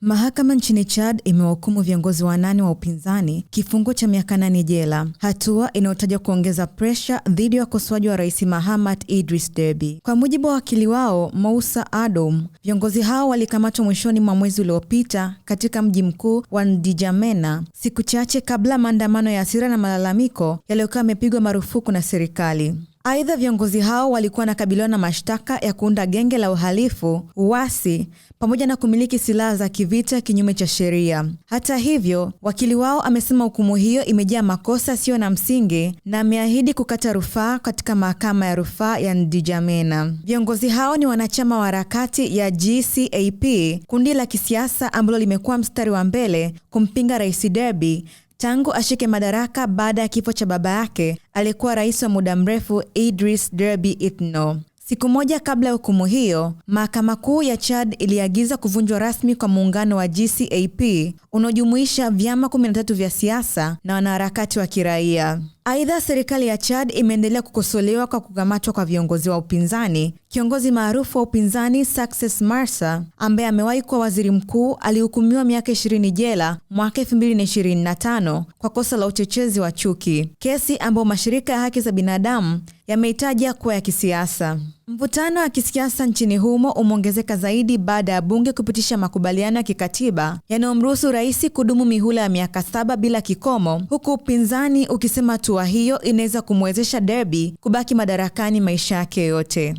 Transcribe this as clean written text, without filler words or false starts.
Mahakama nchini Chad imewahukumu viongozi 8 wa upinzani kifungo cha miaka 8 jela, hatua inayotajwa kuongeza presha dhidi ya wakosoaji wa Rais Mahamat Idris Deby. Kwa mujibu wa wakili wao Moussa Adoum, viongozi hao walikamatwa mwishoni mwa mwezi uliopita katika mji mkuu wa N'Djamena, siku chache kabla maandamano ya hasira na malalamiko yaliyokuwa yamepigwa marufuku na serikali. Aidha, viongozi hao walikuwa wanakabiliwa na mashtaka ya kuunda genge la uhalifu, uasi, pamoja na kumiliki silaha za kivita kinyume cha sheria. Hata hivyo, wakili wao amesema hukumu hiyo imejaa makosa sio na msingi na ameahidi kukata rufaa katika mahakama ya rufaa ya N'Djamena. Viongozi hao ni wanachama wa harakati ya GCAP, kundi la kisiasa ambalo limekuwa mstari wa mbele kumpinga Rais Deby tangu ashike madaraka baada ya kifo cha baba yake aliyekuwa rais wa muda mrefu Idris Deby Itno. Siku moja kabla ya hukumu hiyo, Mahakama Kuu ya Chad iliagiza kuvunjwa rasmi kwa muungano wa GCAP unaojumuisha vyama 13 vya siasa na wanaharakati wa kiraia. Aidha, serikali ya Chad imeendelea kukosolewa kwa kukamatwa kwa viongozi wa upinzani. Kiongozi maarufu wa upinzani Success Masra, ambaye amewahi kuwa waziri mkuu, alihukumiwa miaka 20 jela mwaka 2025 kwa kosa la uchochezi wa chuki, kesi ambayo mashirika ya haki za binadamu yameitaja kuwa ya kisiasa. Mvutano wa kisiasa nchini humo umeongezeka zaidi baada ya bunge kupitisha makubaliano ya kikatiba yanayomruhusu rais kudumu mihula ya miaka 7 bila kikomo, huku upinzani ukisema hatua hiyo inaweza kumwezesha Deby kubaki madarakani maisha yake yote.